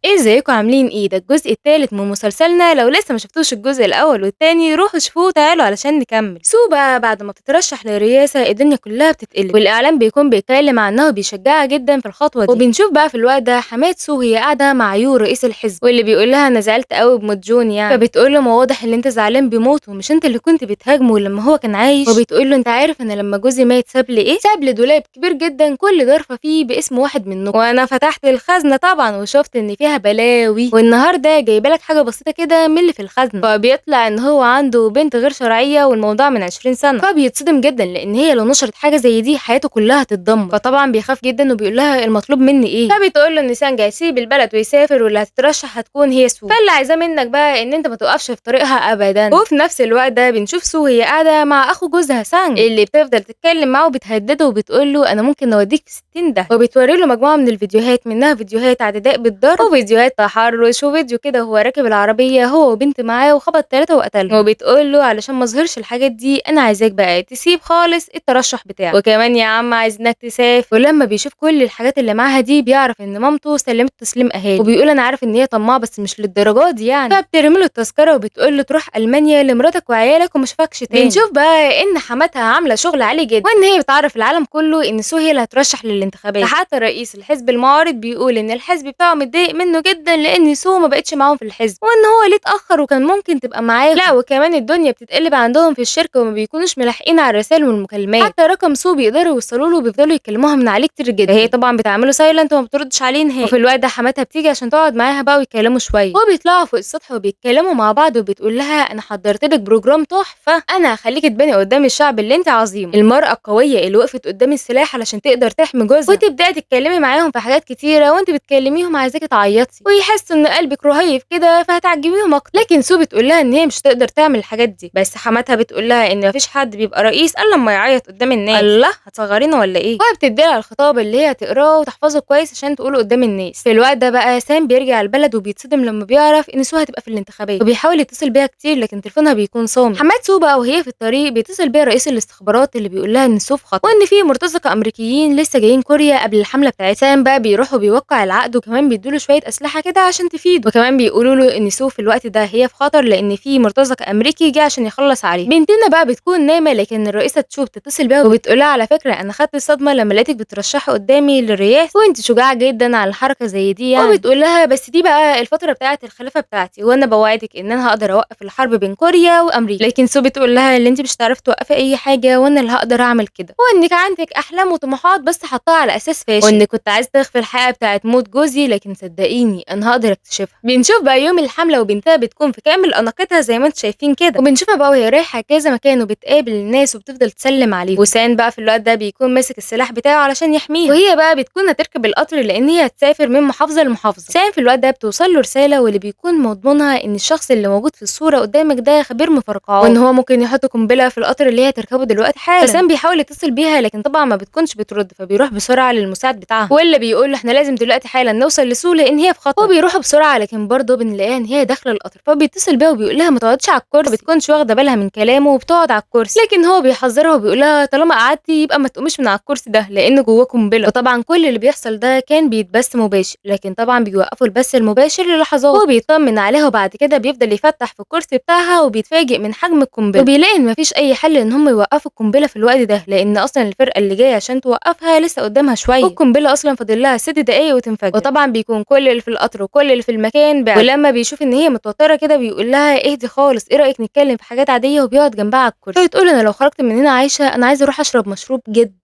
ازيكم عاملين ايه؟ ده الجزء التالت من مسلسلنا. لو لسه ما شفتوش الجزء الاول والتاني روحوا شوفوه وتعالوا علشان نكمل. سو بقى بعد ما بتترشح للرئاسة الدنيا كلها بتتقلب والاعلام بيكون بيتكلم عنها وبيشجعها جدا في الخطوة دي. وبنشوف بقى في الوقت ده حماد سو هي قاعدة مع يو رئيس الحزب واللي بيقول لها انا زعلت قوي بموت جون يعني. فبتقول له ما واضح ان انت زعلان بموته، مش انت اللي كنت بتهاجمه لما هو كان عايش؟ وبتقول له انت عارف انا لما جوزي مات ساب لي ايه؟ ساب لي دولاب كبير جدا كل ظرفة فيه باسم واحد منكم، وانا فتحت الخزنة طبعا وشفت ان فيها بلاوي، والنهارده جايبه لك حاجه بسيطه كده من اللي في الخزنه. فبيطلع ان هو عنده بنت غير شرعيه والموضوع من 20 سنه. فبيتصدم جدا لان هي لو نشرت حاجه زي دي حياته كلها هتتدمر. فطبعا بيخاف جدا وبيقول لها المطلوب مني ايه؟ فبتقول له ان سانجا هيسيب البلد ويسافر واللي هتترشح هتكون هي سو، فاللي عايزاه منك بقى ان انت ما توقفش في طريقها ابدا. وفي نفس الوقت ده بنشوف سو هي قاعده مع اخو جوزها سانج اللي بتفضل تتكلم معاه وبتهدده وبتقول له انا ممكن اوديك في 60 ده. وبتوري له مجموعه من الفيديوهات، منها فيديوهات اعتداء بالضرب وفيديوهات تحرش وفيديو كده هو راكب العربيه هو وبنت معاه وخبط 3 وقتلهم. وبتقول له علشان ما اظهرش الحاجات دي انا عايزاك بقى تسيب خالص الترشح بتاعك، وكمان يا عم عايزينك تسافر. ولما بيشوف كل الحاجات اللي معاها دي بيعرف ان مامته سلمت تسليم اهالي، وبيقول انا عارف ان هي طماعه بس مش للدرجه دي يعني. فبترمي له التذكره وبتقول له تروح المانيا لمراتك وعيالك وما اشوفكش تاني. بنشوف بقى ان حماتها عامله شغل عالي جدا وان هي بتعرف العالم كله ان سو هي اللي هترشح للانتخابات. حتى رئيس الحزب المعارض بيقول ان الحزب بتاعه متضايق منه جدا لان سو ما بقتش معاهم في الحزب وان هو ليه اتاخر وكان ممكن تبقى معاهم. لا وكمان الدنيا بتتقلب عندهم في الشركه وما بيكونوش ملاحقين على الرسائل والمكالمات، حتى رقم سو بيقدروا يوصلوا له وبيفضلوا يكلموها من عليه كتير جدا. هي طبعا بتعمله سايلنت وما بتردش عليه نهائي. وفي الوقت ده حماتها بتيجي عشان تقعد معاها بقى ويتكلموا شويه، وبيطلعوا فوق السطح وبيتكلموا مع بعض وبتقول لها انا حضرت لك بروجرام تحفه، انا هخليكي تباني قدام الشعب اللي انت عظيمه، المراه القويه اللي وقفت قدام السلاح علشان تقدر تحمي جوزها. وتبداي تتكلمي معاهم في حاجات كتيره وانت بتكلميهم عايزاكي تعيطي ويحسوا ان قلبك رهيف كده فهتعجبيهم اكتر. لكن سو بتقول لها ان هي مش تقدر تعمل الحاجات دي، بس حماتها بتقول لها ان مفيش حد بيبقى رئيس الا لما يعيط قدام الناس. الله هتصغرينا ولا ايه؟ وبتدي لها الخطاب اللي هي تقراه وتحفظه كويس عشان تقوله قدام الناس. في الوقت ده بقى سام بيرجع البلد وبيتصدم لما بيعرف ان سو هتبقى في الانتخابات، وبيحاول يتصل بيها كتير لكن تليفونها بيكون صامت. حماد سو بقى وهي في الطريق بيتصل بيها رئيس الاستخبارات اللي بيقول لها ان سو في خطر وان في مرتزقه امريكيين لسه جايين كوريا قبل الحمله بتاعت سام. بقى بيروح وبيوقع العقد وكمان بيدوله شويه اسلحه كده عشان تفيده، وكمان بيقولوا له ان سو في الوقت ده هي في خطر لان في مرتزق امريكي جه عشان يخلص عليه. بنتنا بقى بتكون نايمه لكن الرئيسه تشوف تتصل بيها وبتقولها على فكره انا خدت الصدمه لما لقيتك بترشحي قدامي للرئاسه وانت شجاعه جدا على الحركه زي دي يعني. وبتقول لها بس دي بقى الفتره بتاعه الخلافه بتاعتي وانا بوعدك ان انا هقدر اوقف الحرب بين كوريا وامريكا. لكن سو بتقول لها اللي انت مش هتعرفي توقفي اي حاجه وانا اللي هقدر اعمل كده، وانك عندك احلام وطموحات بس حطاها على اساس فاشل، وانك كنت عايز تخفي الحقيقه بتاعه موت جوزي لكن صدقيني انا هقدر اكتشفها. بنشوف بقى يوم الحمله وبنتها بتكون في كامل اناقتها زي ما انتم شايفين كده، وبنشوفها بقى وهي رايحه كذا مكان وبتقابل الناس وبتفضل تسلم عليهم. وسان بقى في الوقت ده بيكون ماسك السلاح بتاعه علشان يحميها، وهي بقى بتكون هتركب القطر لان هي هتسافر من محافظه لمحافظه. سان في الوقت ده بتوصل له رساله واللي بيكون مضمونها ان الشخص اللي موجود في الصوره قدامك ده خبير مفرقعات وان هو ممكن يحط قنبله في القطر اللي هي تركبه دلوقتي حالا. فسان بيحاول يتصل بيها لكن طبعا ما بتكونش بترد، فبيروح بسرعه للمساعد بتاعها واللي بيقول له احنا لازم دلوقتي حالا نوصل لسو لان هي في خطر. وبيروحوا بسرعه لكن برضه بنلاقيها ان هي داخله القطر، فبيتصل بيها وبيقول لها ما تقعدش على الكرسي، ما بتكونش واخده بالها من كلامه وبتقعد على الكرسي. لكن هو بيحذرها وبيقول لها طالما قعدتي يبقى ما تقوميش من على الكرسي ده لان جواه قنبله. وطبعا كل اللي بيحصل ده كان بيتبث مباشر لكن طبعا بيوقفوا البث المباشر للحظات، وبيطمن عليها وبعد كده بيفضل يفتح في الكرسي بتاعها وبيتفاجئ من حجم القنبله، وبيلاقي ان مفيش اي حل ان هم يوقفوا القنبله في الوقت ده لان اصلا الفرقه اللي جايه عشان توقفها لسه قدامها شويه، والقنبله اصلا فاضل لها 6 دقايق وتنفجر. وطبعا بيكون كل اللي في القطر وكل اللي في المكان بعد، ولما بيشوف ان هي متوتره كده بيقول لها اهدي خالص ايه رايك نتكلم في حاجات عاديه، وبيقعد جنبها على الكرسي. فبتقول انا لو خرجت من هنا عايشه انا عايزه اروح اشرب مشروب جدا.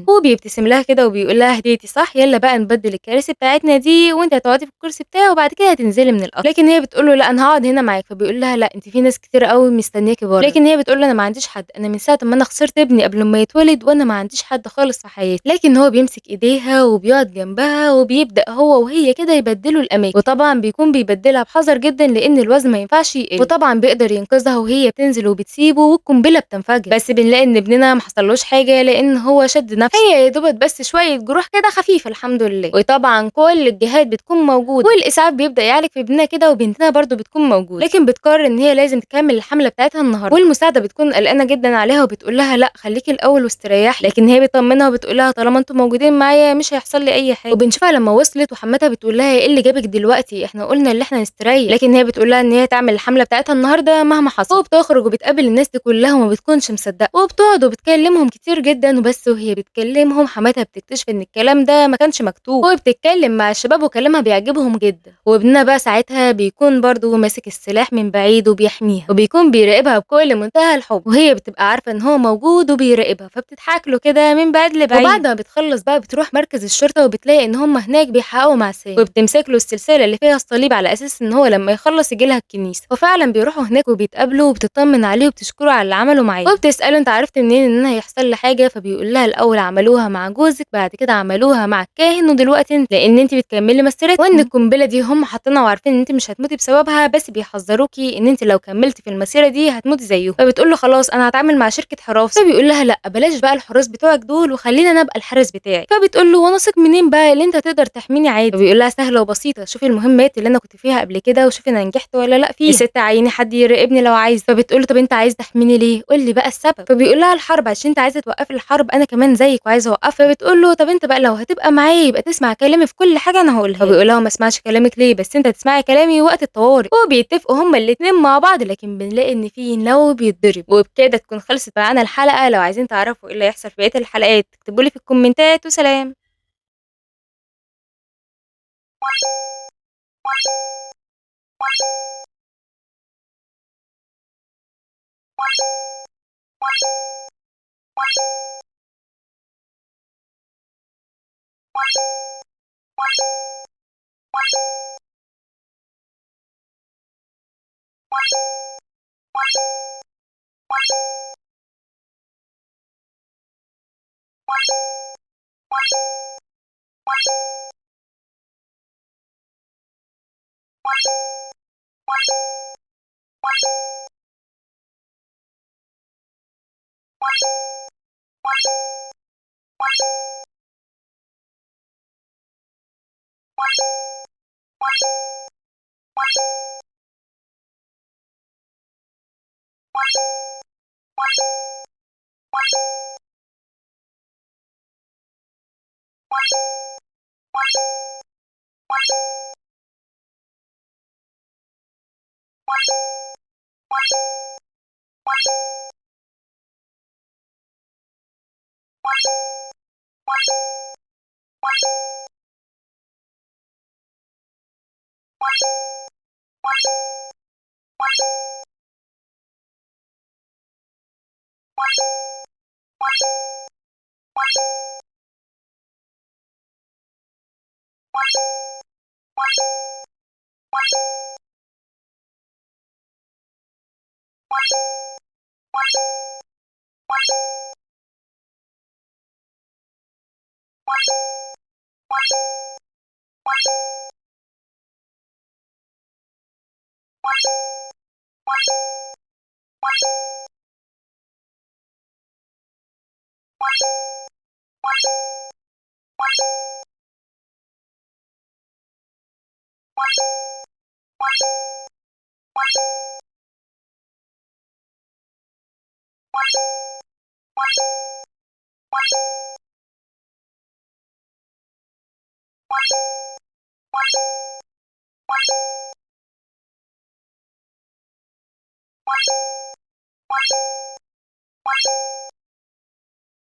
هو بيبتسم لها كده وبيقول لها هديتي صح، يلا بقى نبدل الكراسي بتاعتنا دي وانت هتقعدي في الكرسي بتاعي وبعد كده هتنزلي من القطر. لكن هي بتقول له لا انا هقعد هنا معاك، فبيقول لها لا انت في ناس كتير قوي مستنياكي بره. لكن هي بتقول له انا ما عنديش حد، انا من ساعه ما انا خسرت ابني قبل ما يتولد وانا ما عنديش حد خالص في حياتي. لكن هو بيمسك ايديها وبيقعد جنبها وبيبدا هو وهي كده يبدلوا الاماكن، وطبعا بيكون بيبدلها بحذر جدا لان الوزن ما ينفعش يقل، وطبعا بيقدر ينقذها وهي بتنزل وبتسيبه والقنبله بتنفجر. بس بنلاقي ان ابننا ما حصلوش حاجه لان هو شد نفسه، هي يا دوبك بس شوية جروح كده خفيفة الحمد لله. وطبعًا كل الجهات بتكون موجودة، والإسعاف بيبدأ يعالج في ابننا كده، وبنتنا برضه بتكون موجودة، لكن بتقرر إن هي لازم تكمل الحملة بتاعتها النهارده. والمساعدة بتكون قلقانة جدًا عليها وبتقول لها لأ خليكِ الأول واستريحي، لكن هي بتطمنها وبتقول لها طالما أنتم موجودين معايا مش هيحصل لي أي حاجة. وبنشوفها لما وصلت وحماتها بتقول لها إيه اللي جابِك دلوقتي؟ إحنا قلنا اللي إحنا نستريح، لكن هي بتقول لها إن هي تعمل الحملة بتاعتها النهارده مهما حصل. وبتخرج وبتقابل الناس دي كلها وما بتكونش مصدقة، وبتقعد وبتكلمهم كتير جدًا، وبس وهي بتكلمهم حماتها بتكتشف إن الكلام ده ما كانش مكتوب، وبتتكلم مع الشباب وكلامها بيعجبهم جدًا. وابنها بقى ساعتها بيكون برضه ماسك السلاح من بعيد وبيحميها، وبيكون بيراقبها بكل منتهى الحب، وهي بتبقى عارفة إن هو موجود وبيراقبها، فبتضحك له كده من بعيد لبعيد. وبعد ما بتخلص بقى بتروح مركز الشرطة وبتلاقي إن هم هناك بيحققوا مع سامي، وبتمسك له السلسلة اللي فيها الصليب على أساس إن هو لما يخلص يجي لها الكنيسة. وفعلا بيروحوا هناك وبيتقابلوا وبتطمن عليه وبتشكره على اللي عمله معاه، وبتسأله أنت عرفت منين إن أنا هيحصل لي حاجة؟ فبيقول لها الأول عملوها مع جوزك، بعد كده عملوها مع الكاهن، ودلوقتي انت، لأن انت بتكملي مسيرتك، وإن القنبلة دي هم حاطينها وعارفين إن انت مش هتموتي بسببها، بس بيحذروكي إن انت لو كملتي في المسيرة دي هتموتي زيهم. فبتقول له خلاص أنا هتعامل مع شركة حراسة. فبيقول لها لأ بلاش بقى الحراس بتوعك دول، وخلينا أنا أبقى الحارس بتاعي. فبتقول له وانا اثق منين بقى اللي انت تقدر تحميني عادي؟ فبيقول لها سهلة وبسيطة، شوفي المهمات اللي أنا كنت فيها قبل كده وشوفي أنا نجحت ولا لأ فيها. يا ست عيني حد يراقبني لو عايز. فبتقول له طب انت عايز تحميني ليه؟ قول لي بقى السبب. فبيقول لها الحرب، عشان انت عايزة توقفي الحرب أنا كمان زيك وعايزة أوقفها. فبتقول له طب انت بقى لو هتبقى معايا يبقى تسمع كلامي في كل حاجة أنا هقولها. فبيقول لها ما اسمعش كلامك ليه؟ بس انت تسمعي كلامي وقت الطوارئ. وبيتفقوا هما الاتنين مع بعض، لكن بنلاقي إن في نو بيتضرب. وبكده تكون خلصت معانا الحلقة. لو عايزين تعرفوا ايه اللي هيحصل في بقية الحلقات اكتبوا لي في الكومنتات، وسلام.